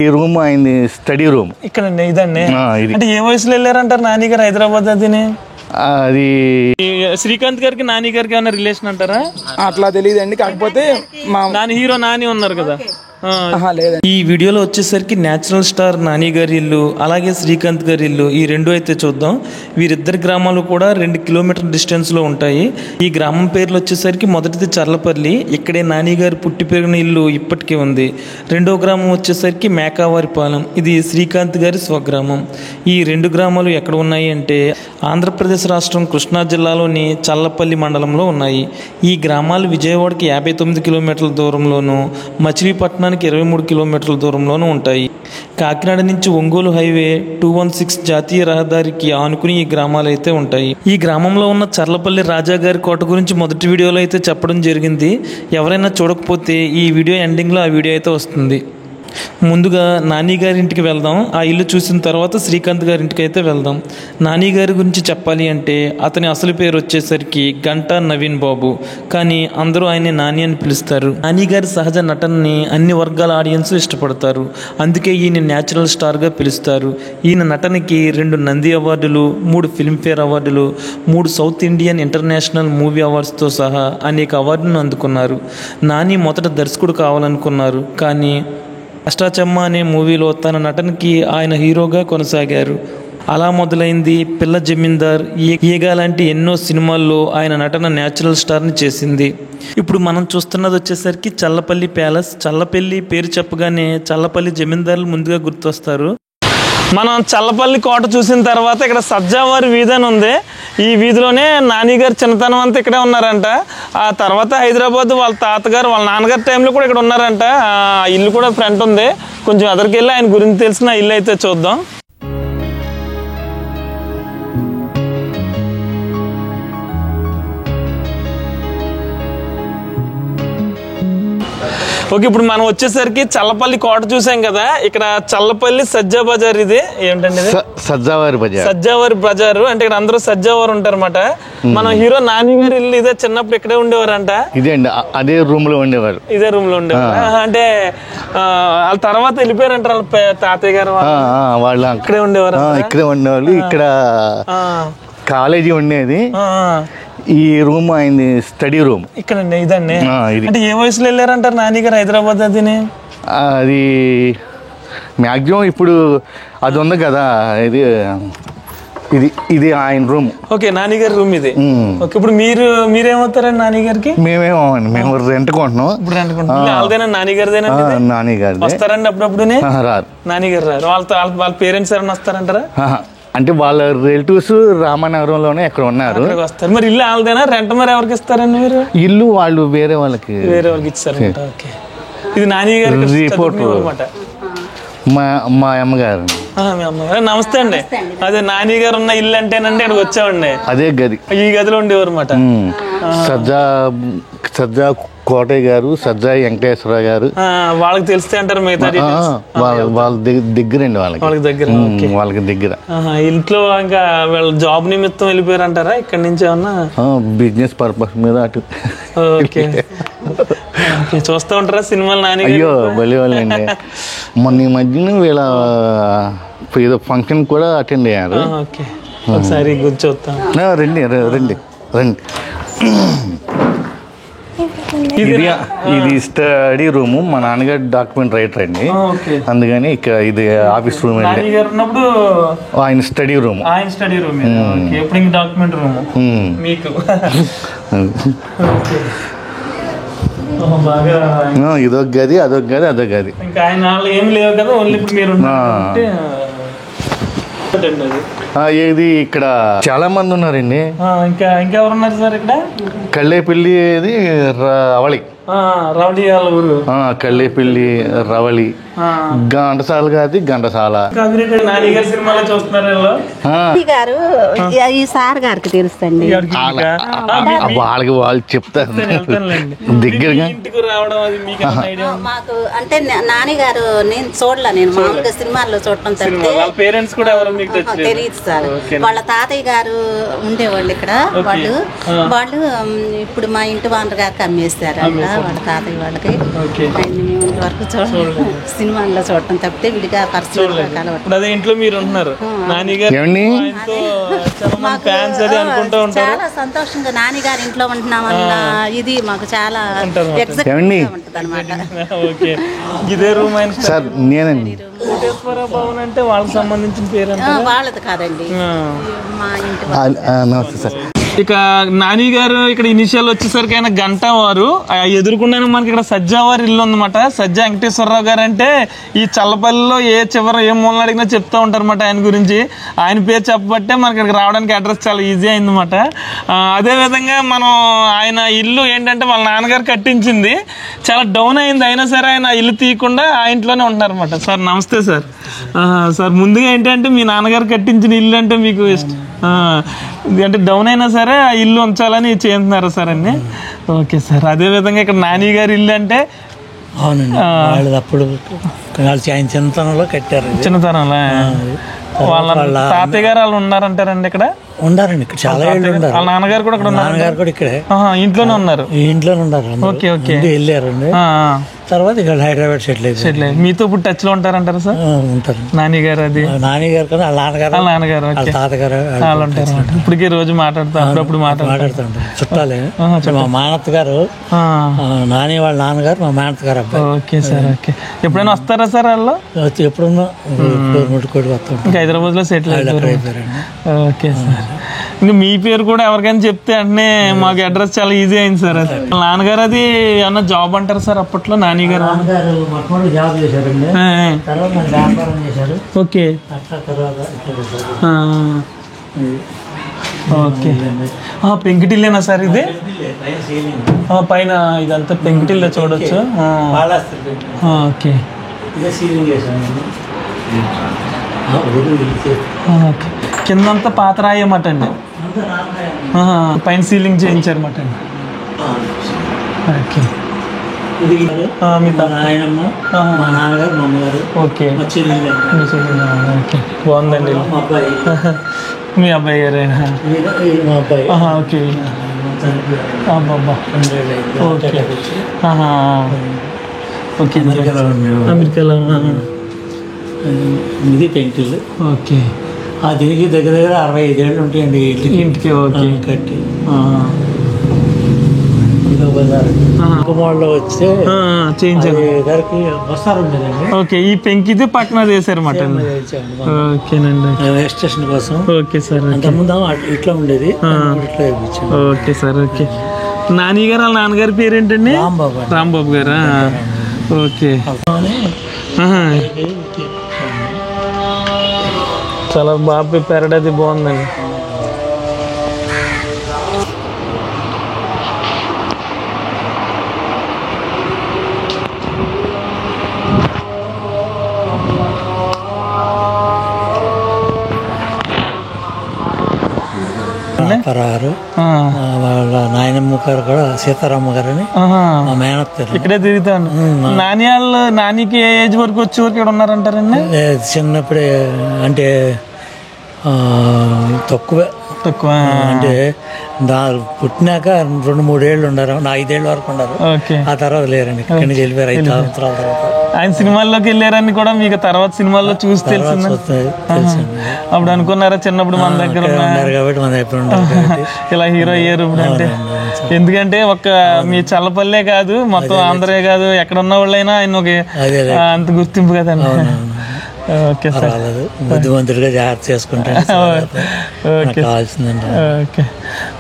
ఈ రూమ్ అయింది study room ఇక్కడ ఇదండి. అంటే ఏ వయసులో వెళ్ళారంటారు నాని గారు హైదరాబాద్? అది శ్రీకాంత్ గారికి నాని గారికి ఏమైనా రిలేషన్ అంటారా? అట్లా తెలియదండి, కాకపోతే మా నాని హీరో నాని ఉన్నారు కదా. ఈ వీడియోలో వచ్చేసరికి నేచురల్ స్టార్ నాని గారి ఇల్లు అలాగే శ్రీకాంత్ గారి ఇల్లు ఈ రెండు అయితే చూద్దాం. వీరిద్దరి గ్రామాలు కూడా 2 కిలోమీటర్ డిస్టెన్స్ లో ఉంటాయి. ఈ గ్రామం పేర్లు వచ్చేసరికి మొదటిది చర్లపల్లి, ఇక్కడే నాని గారు పుట్టి పెరిగిన ఇల్లు ఇప్పటికీ ఉంది. రెండో గ్రామం వచ్చేసరికి మేకావారిపాలెం, ఇది శ్రీకాంత్ గారి స్వగ్రామం. ఈ 2 గ్రామాలు ఎక్కడ ఉన్నాయి అంటే ఆంధ్రప్రదేశ్ రాష్ట్రం కృష్ణా జిల్లాలోని చల్లపల్లి మండలంలో ఉన్నాయి. ఈ గ్రామాలు విజయవాడకి 59 కిలోమీటర్ల దూరంలోను, మచిలీపట్నం 23 కిలోమీటర్ల దూరంలోనూ ఉంటాయి. కాకినాడ నుంచి ఒంగోలు హైవే 216 జాతీయ రహదారికి ఆనుకుని ఈ గ్రామాలు అయితే ఉంటాయి. ఈ గ్రామంలో ఉన్న చర్లపల్లి రాజాగారి కోట గురించి మొదటి వీడియోలో అయితే చెప్పడం జరిగింది. ఎవరైనా చూడకపోతే ఈ వీడియో ఎండింగ్లో ఆ వీడియో అయితే వస్తుంది. ముందుగా నాని గారి ఇంటికి వెళ్దాం. ఆ ఇల్లు చూసిన తర్వాత శ్రీకాంత్ గారి ఇంటికి అయితే వెళ్దాం. నాని గారి గురించి చెప్పాలి అంటే అతని అసలు పేరు వచ్చేసరికి గంటా నవీన్ బాబు, కానీ అందరూ ఆయన్ని నాని అని పిలుస్తారు. నాని గారి సహజ నటనని అన్ని వర్గాల ఆడియన్స్ ఇష్టపడతారు, అందుకే ఈయన న్యాచురల్ స్టార్గా పిలుస్తారు. ఈయన నటనకి 2 నంది అవార్డులు, 3 ఫిల్మ్ఫేర్ అవార్డులు, 3 సౌత్ ఇండియన్ ఇంటర్నేషనల్ మూవీ అవార్డ్స్తో సహా అనేక అవార్డులను అందుకున్నారు. నాని మొదట దర్శకుడు కావాలనుకున్నారు, కానీ అష్టాచమ్మ అనే మూవీలో తన నటనకి ఆయన హీరోగా కొనసాగారు. అలా మొదలైంది పిల్ల జమీందార్, ఈగా లాంటి ఎన్నో సినిమాల్లో ఆయన నటన న్యాచురల్ స్టార్ని చేసింది. ఇప్పుడు మనం చూస్తున్నది వచ్చేసరికి చల్లపల్లి ప్యాలెస్. చల్లపల్లి పేరు చెప్పగానే చల్లపల్లి జమీందారులు ముందుగా గుర్తొస్తారు. మనం చల్లపల్లి కోట చూసిన తర్వాత ఇక్కడ సజ్జావారి వీధి అని ఉంది. ఈ వీధిలోనే నాని గారు చిన్నతనం అంతా ఇక్కడే ఉన్నారంట. ఆ తర్వాత హైదరాబాద్ వాళ్ళ తాతగారు వాళ్ళ నాన్నగారి టైంలో కూడా ఇక్కడ ఉన్నారంట. ఆ ఇల్లు కూడా ఫ్రంట్ ఉంది. కొంచెం ఎదరికెళ్ళి ఆయన గురించి తెలిసిన ఇల్లు అయితే చూద్దాం. ఓకే, ఇప్పుడు మనం వచ్చేసరికి చల్లపల్లి కోట చూసాం కదా. ఇక్కడ చల్లపల్లి సజ్జా బజార్, ఇది ఏంటండి? సజ్జావారి బజార్. సజ్జావారి బజారు అంటే ఇక్కడ అందరూ సజ్జావారు ఉంటారన్నమాట. మన హీరో నాని గారి ఇల్లు ఇదే, చిన్నప్పుడు ఇక్కడే ఉండేవారంట. ఇదే అండి, అదే రూమ్ లో ఉండేవారు. ఇదే రూమ్ లో ఉండేవారు. అంటే వాళ్ళ తర్వాత వెళ్ళిపోయారంటారు వాళ్ళ తాతయ్య గారు వాళ్ళు ఇక్కడే ఉండేవారు. ఇక్కడే ఉండేవాళ్ళు. ఇక్కడ కాలేజీ ఉండేది. ఈ రూమ్ అయింది స్టడీ రూమ్. ఇక్కడ ఇదండి. అంటే ఏ వయసులో వెళ్ళారంటారు నాని గారు హైదరాబాద్? అది మ్యాక్సిమం ఇప్పుడు అది ఉంది కదా, ఇది ఆయన రూమ్. ఓకే, నాని గారి రూమ్ ఇది. ఓకే, ఇప్పుడు మీరేమవుతారండి నాని గారికి? మేము రెంట్ కొంటున్నాం. ఇప్పుడు రెంట్ కొంటున్నాం. వాళ్ళదేనా నాని గారిదేనా? నాని గారి వస్తారండి అప్పుడప్పుడు? రారు. నాని గారు రారు. వాళ్ళ పేరెంట్స్ ఎవరైనా వస్తారంటారా? అంటే వాళ్ళ రిలేటివ్స్ రామనగరంలోనే ఎక్కడ ఉన్నారు. వస్తారు. మరి ఇల్లు వాళ్ళదేనా? రెంట్ మరి ఎవరికి ఇస్తారండి మీరు? ఇల్లు వాళ్ళు వేరే వాళ్ళకి ఇచ్చారు. ఓకే, ఇది నాని గారి రిపోర్ట్ అనమాట. మా అమ్మగారు. నమస్తే అండి. అదే నాని గారు ఉన్న ఇల్లు అంటేనండి ఇక్కడికి వచ్చామండి. అదే గది, ఈ గదిలో ఉండేవారు అనమాట. సజ్జా కోటయ్య గారు, సజ్జా వెంకటేశ్వర గారు. వాళ్ళకి తెలిస్తే అంటారు మిగతా వాళ్ళ దగ్గరండి. వాళ్ళకి దగ్గర. ఇంట్లో ఇంకా వీళ్ళ జాబ్ నిమిత్తం వెళ్ళిపోయారు అంటారా ఇక్కడ నుంచి? ఏమన్నా బిజినెస్ పర్పస్ మీద అటు. ఓకే, చూస్తూ ఉంటారా సినిమాలు నాని? అయ్యో బలి వాళ్ళండి. మొన్న ఈ మధ్యన వీళ్ళ ఏదో ఫంక్షన్ కూడా అటెండ్ అయ్యారు. ఓకే, ఒకసారి కూర్చోస్తాం. రండి రండి రండి. ఇది స్టడీ రూమ్. మా నాన్నగారు డాక్యుమెంట్ రైటర్ అండి, అందుకని ఇది ఆఫీస్ రూమ్ అండి. ఆయన స్టడీ రూమ్. డాక్యుమెంట్ రూమ్ మీకు. ఇదొక గది, అదొక గది, అదొక గది. ఇంకా ఆయన ఏం లేవు కదా, ఓన్లీ మీరు. ఏది ఇక్కడ చాలా మంది ఉన్నారండి. ఇంకా ఎవరున్నారు సార్ ఇక్కడ? కళ్ళేపల్లి, రవళి, కళ్ళేపల్లి, రవళి, ఘంటసాల గారి ఘంటసాల. ఈ సార్ గారికి తెలుసండి. వాళ్ళకి వాళ్ళు చెప్తారు దగ్గరగా. మాకు అంటే నాని గారు నేను చూడలే, నేను మామూలుగా సినిమాల్లో చూడటం తప్పితే తెలియదు సార్. వాళ్ళ తాతయ్య గారు ఉండేవాళ్ళు ఇక్కడ. వాళ్ళు ఇప్పుడు మా ఇంటి వానర్ గారికి అమ్మేస్తారు. వాళ్ళ తాతయ్య వాళ్ళకి. ఆయన్ని మేము ఇంతవరకు సినిమాల్లో చూడటం తప్పితే విడిగా పర్సనల్ ఇప్పుడు అదే ఇంట్లో మీరు ఉంటున్నారు, చాలా సంతోషంగా నాని గారి ఇంట్లో ఉంటున్నామన్న ఇది మాకు చాలా ఉంటది అనమాట. ఇదే రూమ్ సార్ నేనండి. కోటేశ్వర భవన్ అంటే వాళ్ళకి సంబంధించిన పేరు వాళ్ళది కాదండి, మా ఇంటి నమస్తే సార్. ఇక నాని గారు ఇక్కడ ఇనిషియల్ వచ్చేసరికి ఆయన గంట వారు ఎదురుకుండానే మనకి ఇక్కడ సజ్జా వారి ఇల్లు ఉందన్నమాట. సజ్జా వెంకటేశ్వరరావు గారు అంటే ఈ చల్లపల్లిలో ఏ చివర ఏ మూలన అడిగినా చెప్తూ ఉంటారు అనమాట ఆయన గురించి. ఆయన పేరు చెప్పబట్టే మనకి ఇక్కడికి రావడానికి అడ్రస్ చాలా ఈజీ అయిందన్నమాట. అదేవిధంగా మనం ఆయన ఇల్లు ఏంటంటే వాళ్ళ నాన్నగారు కట్టించింది చాలా డౌన్ అయింది, అయినా సరే ఆయన ఇల్లు తీయకుండా ఆ ఇంట్లోనే ఉంటున్నారు అనమాట. సార్ నమస్తే సార్. సార్ ముందుగా ఏంటంటే మీ నాన్నగారు కట్టించిన ఇల్లు అంటే మీకు ఇష్టం అంటే డౌన్ అయినా సరే ఆ ఇల్లు ఉంచాలని చేస్తున్నారు సార్ అన్ని. Okay sir. అదేవిధంగా ఇక్కడ నాని గారి ఇల్లు అంటే అవునండి, వాళ్ళది అప్పుడు ఆయన చిన్నతనంలో కట్టారు. చిన్నతనంలో వాళ్ళ తాతయ్య గారు వాళ్ళు ఉన్నారంటారండి ఇక్కడ? ఉండారండి, ఇక్కడ చాలా ఏళ్ళు ఉన్నారు. వాళ్ళ నాన్నగారు కూడా ఇక్కడ ఉన్నారు? నాన్నగారు కూడా ఇక్కడే ఇంట్లోనే ఉన్నారు. ఇంట్లోనే ఉన్నారు. Okay okay. వెళ్ళారండి, తర్వాత ఇక్కడ హైదరాబాద్ సెటిల్ అయ్యారు. మీతో ఇప్పుడు టచ్ లో ఉంటారంటారా సార్? ఉంటారు. నాని గారు అది నాని గారు కదా, వాళ్ళ నాన్నగారు తాతగారు వాళ్ళు ఉంటారు. ఇప్పటికీ రోజు మాట్లాడుతూ అప్పుడప్పుడు మాట్లాడుతూ ఉంటారు. చుట్టాలే. మా మేనత్ గారు నాని వాళ్ళ నాన్నగారు మా మేనత్ గారు అబ్బాయి. Okay sir. ఓకే. ఎప్పుడైనా వస్తారా సార్ వాళ్ళు? ఎప్పుడున్నా నోటికోటి వస్తాం. ఇంకా హైదరాబాద్ లో సెటిల్ అయిపోయారండి. Okay sir. ఇంకా మీ పేరు కూడా ఎవరికైనా చెప్తే అంటే మాకు అడ్రస్ చాలా ఈజీ అయింది సార్. అది నాన్నగారు అది ఏమన్నా జాబ్ అంటారు సార్ అప్పట్లో? నాని గారు జాబ్ చేశారండి, తర్వాత వ్యాపారం చేశారు. Okay okay. పెంకుటిల్లేనా సార్ ఇది? పైన ఇదంతా పెంకుటిల్లే చూడొచ్చు. ఓకే. కిందంతా పాత రాయమాట అండి, పైన సీలింగ్ చేయించారన్నమాట అండి. ఓకే. ఆయనమ్మ, మా నాన్నగారు, మా అమ్మగారు. ఓకే. ఓకే, బాగుందండి. మీ అబ్బాయి గారు? మా అబ్బాయి. ఓకే. అబ్బాబ్బా. Okay okay. అమెరికాలో ఇది పెంకుటిల్లు. ఓకే. దీనికి దగ్గర దగ్గర 65 ఏళ్ళు ఉంటాయండి ఇంటికి. ఓకే. కట్టి కుమార్లో వచ్చే చేయించారు గారికి బస్సారు ఉండేదండి. ఓకే. ఈ పెంకిది పక్కన చేశారన్నమాట. ఓకేనండి. రైల్వే స్టేషన్ కోసం. Okay sir. అంతకుముందు ఇట్లా ఉండేది, ఇట్లా వేయించాం. Okay sir. ఓకే. నాని గారు వాళ్ళ నాన్నగారి పేరు ఏంటండి? రాంబాబు గారా? ఓకే. చాలా బాగా ప్రిపేర్డ్, అది బాగుందండి. వాళ్ళ నాయనమ్మ గారు కూడా సీతారామ గారు అని మా మేనత్త ఇక్కడే తిరుగుతాను. నాని వాళ్ళు నానికి ఏ ఏజ్ వరకు వచ్చే వరకు ఇక్కడ ఉన్నారంటారండి? చిన్నప్పుడే అంటే తక్కువ అంటే పుట్టినాక 2-3 ఏళ్ళు ఉన్నారు, 5 ఏళ్ళ వరకు ఉన్నారు. ఆ తర్వాత లేరండి, ఇక్కడి నుంచి వెళ్ళిపోయారు 5 సంవత్సరాల తర్వాత. ఆయన సినిమాల్లోకి వెళ్ళారని కూడా మీకు తర్వాత సినిమాల్లో చూసి తెలిసింది? అప్పుడు అనుకున్నారా చిన్నప్పుడు మన దగ్గర ఉన్నారు కాబట్టి మన దగ్గర ఉన్నారు ఇలా హీరో అయ్యారు ఇప్పుడు అంటే? ఎందుకంటే ఒక మీ చల్లపల్లే కాదు, మొత్తం ఆంధ్రే కాదు, ఎక్కడ ఉన్న వాళ్ళైనా ఆయన ఒక అంత గుర్తింపు కదండి. Okay sir. బుద్ధిమంతుడిగా జాగ్రత్త చేసుకుంటాను. కావాల్సిందండి. ఓకే.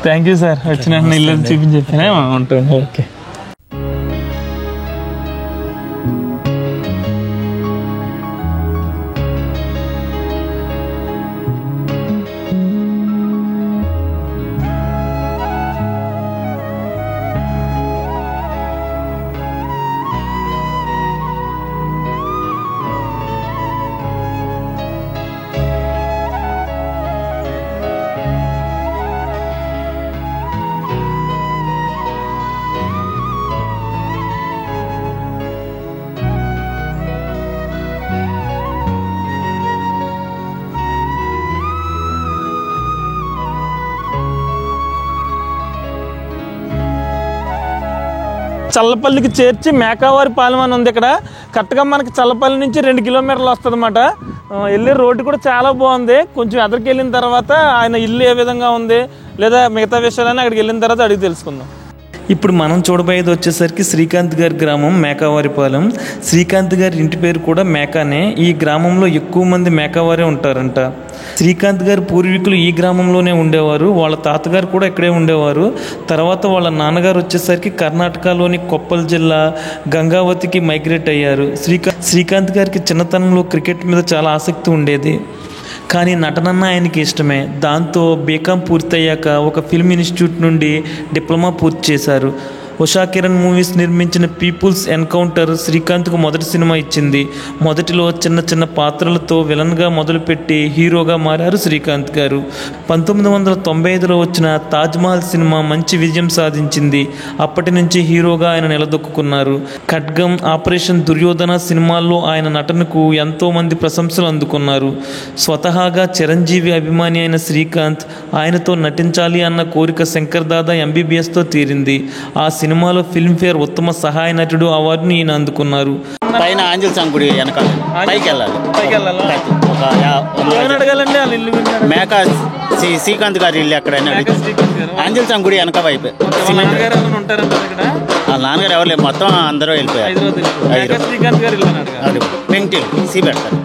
Thank you sir. వచ్చిన ఇల్లు చూపించి ఉంటుంది. ఓకే. చల్లపల్లికి చేర్చి మేకావారి పాలెం అని ఉంది ఇక్కడ. కరెక్ట్గా మనకి చల్లపల్లి నుంచి 2 కిలోమీటర్లు వస్తుంది అన్నమాట. వెళ్ళే రోడ్డు కూడా చాలా బాగుంది. కొంచెం ఎదరికి వెళ్ళిన తర్వాత ఆయన ఇల్లు ఏ విధంగా ఉంది లేదా మిగతా విషయాలని అక్కడికి వెళ్ళిన తర్వాత అడిగి తెలుసుకుందాం. ఇప్పుడు మనం చూడబోయేది వచ్చేసరికి శ్రీకాంత్ గారి గ్రామం మేకావారిపాలెం. శ్రీకాంత్ గారి ఇంటి పేరు కూడా మేకానే. ఈ గ్రామంలో ఎక్కువ మంది మేకావారే ఉంటారంట. శ్రీకాంత్ గారి పూర్వీకులు ఈ గ్రామంలోనే ఉండేవారు. వాళ్ళ తాతగారు కూడా ఇక్కడే ఉండేవారు. తర్వాత వాళ్ళ నాన్నగారు వచ్చేసరికి కర్ణాటకలోని కొప్పల్ జిల్లా గంగావతికి మైగ్రేట్ అయ్యారు. శ్రీకాంత్ గారికి చిన్నతనంలో క్రికెట్ మీద చాలా ఆసక్తి ఉండేది. కానీ నటనన్న ఆయనకి ఇష్టమే. దాంతో బీకాం పూర్తయ్యాక ఒక ఫిల్మ్ ఇన్స్టిట్యూట్ నుండి డిప్లొమా పూర్తి చేశారు. ఉషా కిరణ్ మూవీస్ నిర్మించిన పీపుల్స్ ఎన్కౌంటర్ శ్రీకాంత్కు మొదటి సినిమా ఇచ్చింది. మొదటిలో చిన్న చిన్న పాత్రలతో విలన్గా మొదలుపెట్టి హీరోగా మారారు శ్రీకాంత్ గారు. 1995లో వచ్చిన తాజ్మహల్ సినిమా మంచి విజయం సాధించింది. అప్పటి నుంచి హీరోగా ఆయన నిలదొక్కున్నారు. ఖడ్గం, ఆపరేషన్ దుర్యోధన సినిమాల్లో ఆయన నటనకు ఎంతో మంది ప్రశంసలు అందుకున్నారు. స్వతహాగా చిరంజీవి అభిమాని అయిన శ్రీకాంత్ ఆయనతో నటించాలి అన్న కోరిక శంకర్ దాదా MBBSతో తీరింది. ఆ సినిమాలో ఫిల్మ్ఫేర్ ఉత్తమ సహాయ నటుడు అవార్డుని ఈయన అందుకున్నారు. పైన ఆంజల్ సంగుడి వెనకాల పైకి వెళ్ళాలి. మేకా శ్రీకాంత్ గారి ఇల్లు ఎక్కడైనా ఆంజల్ సంగుడి వెనక వైపు. వాళ్ళ నాన్నగారు ఎవరు లేదు, మొత్తం అందరూ వెళ్ళిపోయారు. పెంకిల్ సీ పెడతారు.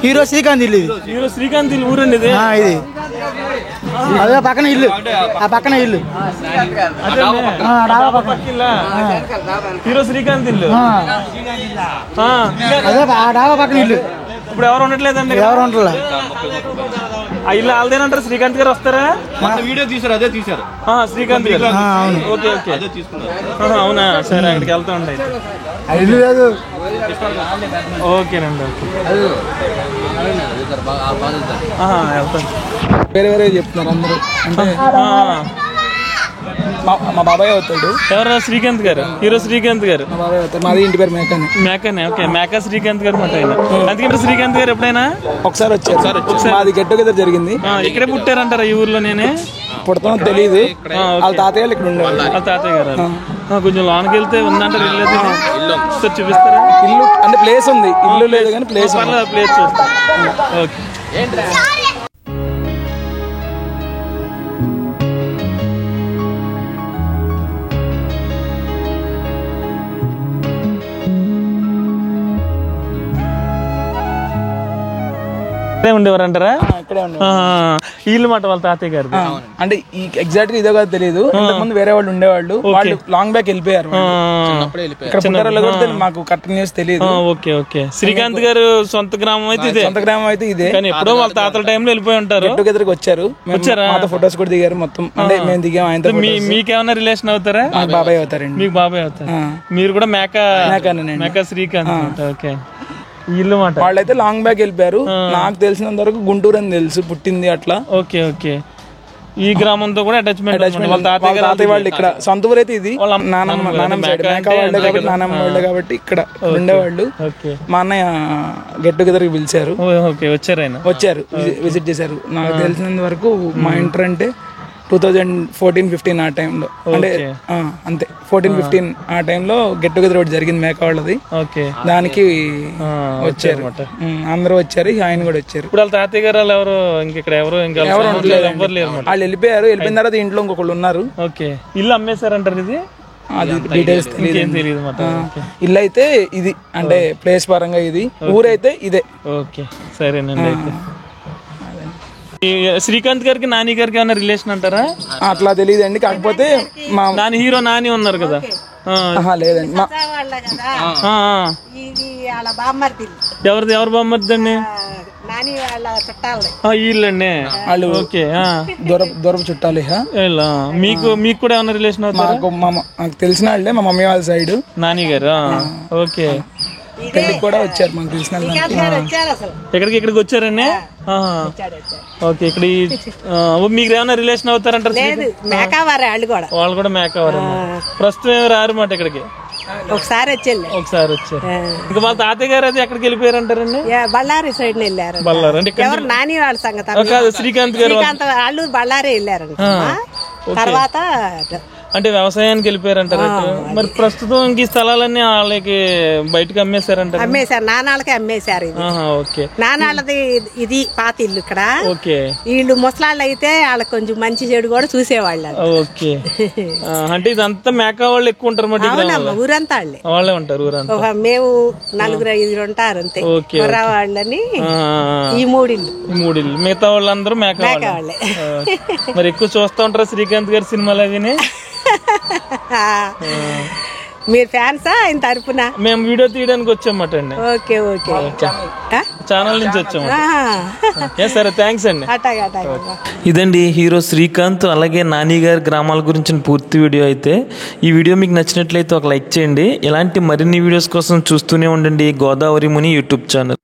హీరో శ్రీకాంత్ ఇల్లు. హీరో శ్రీకాంత్ ఇల్లు ఊరండి ఇది. ఇది అదే పక్కన ఇల్లు, ఆ పక్కన ఇల్లు హీరో శ్రీకాంత్ ఇల్లు. అదే ఆ డాబా పక్కన ఇల్లు. ఇప్పుడు ఎవరు ఉండట్లేదండి? ఎవరు ఉండట్లే. ఆ ఇల్లు వాళ్ళదేనంటారు. శ్రీకాంత్ గారు వస్తారా? వీడియో తీసారు, అదే తీసారు శ్రీకాంత్ గారు. ఓకే ఓకే, అవునా? సరే, అక్కడికి వెళ్తా ఉండే. ఇల్లు లేదు. ఓకేనండి, ఓకే, వెళ్తాను. వేరే వేరే చెప్తున్నారు అందరూ. అంటే మా బాబాయ్ అవుతాడు. ఎవరు? శ్రీకాంత్ గారు, హీరో శ్రీకాంత్ గారు. మా బాబాయ్ అవుతాడు. మాది ఇంటి పేరు మేకానే. మేకానే, ఓకే. మేకా శ్రీకాంత్ గారు మాట ఆయన. అందుకే శ్రీకాంత్ గారు ఎప్పుడైనా ఒకసారి వచ్చారు. మాది గెట్ టుగెదర్ జరిగింది. ఇక్కడే పుట్టారంటారా ఈ ఊర్లో? నేనే పుడతానో తెలియదు. వాళ్ళ తాతయ్య ఇక్కడ ఉండేవాళ్ళు. వాళ్ళ తాతయ్య గారు. కొంచెం లోనికి వెళ్తే ఉందంటారు. వెళ్ళలేదు, చూపిస్తారా? ఇల్లు అంటే ప్లేస్ ఉంది, ఇల్లు లేదు కానీ ప్లేస్. ప్లేస్ చూస్తా. ఓకే. ఉండేవారంటారా? ఇల్లు మాట వాళ్ళ తాతయ్య గారు. అంటే ఎగ్జాక్ట్ గా ఇదో కాదు తెలియదు. ముందు వేరే వాళ్ళు ఉండేవాళ్ళు. వాళ్ళు లాంగ్ బ్యాక్ వెళ్ళిపోయారు. మాకు కంటిన్యూస్ తెలియదు. Okay okay. శ్రీకాంత్ గారు సొంత గ్రామం అయితే ఇదే. సొంత గ్రామం అయితే ఇదే. కానీ ఎప్పుడో వాళ్ళ తాతల టైంలో వెళ్ళిపోయి ఉంటారు. టుగెదర్కి వచ్చారు. ఫొటోస్ కూడా దిగారు మొత్తం. అంటే మేము దిగాం ఆయనతో. మీకేమన్నా రిలేషన్ అవుతారా? బాబాయ్ అవుతారండి. మీకు బాబాయ్ అవుతారు. మీరు కూడా మేకా శ్రీకాంత్. ఓకే. ఇల్లు మాట వాళ్ళైతే లాంగ్ బ్యాక్ వెళ్ళిపోయారు. నాకు తెలిసినంత వరకు గుంటూరు అని తెలుసు, పుట్టింది అట్లా. Okay okay. ఈ గ్రామంతో కూడా అటాచ్మెంట్. వాళ్ళ తాతయ్య వాళ్ళు ఇక్కడ సొంత ఊరు అయితే ఇది. నానమ్మ వాళ్ళే కాబట్టి ఇక్కడ ఉండేవాళ్ళు. మా అన్నయ్య గెట్ టుగెదర్ కి పిలిచారు. వచ్చారు, విజిట్ చేశారు. నాకు తెలిసినంత వరకు మా ఇంటర్ అంటే 2014-15 ఆ టైంలో, అంటే అంతే 14-15 ఆ టైంలో గెట్ టుగెదర్ ఒకటి జరిగింది మేక వాళ్ళది. దానికి వచ్చారు, అందరూ వచ్చారు, ఆయన కూడా వచ్చారు. ఇప్పుడు వాళ్ళ తాతయ్య గారు వాళ్ళు ఎవరు ఇంకెక్కడ ఎవరు వాళ్ళు వెళ్ళిపోయారు. వెళ్ళిపోయిన తర్వాత ఇంట్లో ఇంకొకళ్ళు ఉన్నారు. ఓకే, ఇల్లు అమ్మేశారంటారు. ఇది అది డీటెయిల్స్ తెలియదు. ఇల్లు అయితే ఇది, అంటే ప్లేస్ పరంగా ఇది, ఊరైతే ఇదే. ఓకే సరేనండి. అయితే శ్రీకాంత్ గారికి నాని గారికి ఏమైనా రిలేషన్ అంటారా? అట్లా తెలియదండి, కాకపోతే మా నాని హీరో నాని ఉన్నారు కదా. లేదండి, ఎవరు బామ్మర్ది అండి? వీళ్ళండి. వాళ్ళు ఓకే దూరపు చుట్టాలి. మీకు కూడా ఏమైనా రిలేషన్ అవుతారు? నాకు తెలిసిన వాళ్ళే, మా మమ్మీ వాళ్ళ సైడ్ నాని గారు. ఓకే, పెళ్ళికి కూడా వచ్చారు మాకు తెలిసిన. ఇక్కడికి వచ్చారండి. ఓకే, ఇక్కడ మీకు ఏమైనా రిలేషన్ అవుతారంటారు? వాళ్ళు కూడా మేకవారు. ప్రస్తుతం ఏమి రారు మాట ఇక్కడికి. ఒకసారి వచ్చారు. ఇంకా వాళ్ళ తాతయ్య గారు అది ఎక్కడికి వెళ్ళిపోయారంటారండి? బళ్ళారి సైడ్ వెళ్ళారు. బళ్ళారి అంటే ఎవరు నాని వాళ్ళ సంగతి కాదు, శ్రీకాంత్ గారు వాళ్ళు బళ్ళారి వెళ్ళారు. తర్వాత అంటే వ్యవసాయానికి వెళ్ళిపోయారంటారు. మరి ప్రస్తుతం ఈ స్థలాలన్నీ వాళ్ళకి బయటకు అమ్మేశారంట. అమ్మేశారు, నానాళ్ళకి అమ్మేశారు. ఓకే, నానాళ్ళది ఇది పాత ఇల్లు ఇక్కడ. ఓకే, వీళ్ళు ముసలాళ్ళు అయితే వాళ్ళకి కొంచెం మంచి చెడు కూడా చూసేవాళ్ళు. ఓకే, అంటే ఇదంతా మేకా వాళ్ళు ఎక్కువ ఉంటారు మాట. ఊరంతా వాళ్ళే ఉంటారు. ఊరంతా మేము 4-5 ఉంటారు అంతే. వాళ్ళని ఈ మూడిల్లు, మిగతా వాళ్ళందరూ మేకా వాళ్ళే. మరి ఎక్కువ చూస్తూ ఉంటారా శ్రీకాంత్ గారి సినిమాలు అవి? మీరు ఫ్యాన్సా ఆయన తరపున? మేము వీడియో తీయడానికి వచ్చామట అండి. ఓకే ఓకే, ఛానల్ నుంచి వచ్చాము. సరే, థ్యాంక్స్ అండి. ఇదండి హీరో శ్రీకాంత్ అలాగే నాని గారి గ్రామాల గురించిన పూర్తి వీడియో. అయితే ఈ వీడియో మీకు నచ్చినట్లయితే ఒక లైక్ చేయండి. ఇలాంటి మరిన్ని వీడియోస్ కోసం చూస్తూనే ఉండండి గోదావరి ముని యూట్యూబ్ ఛానల్.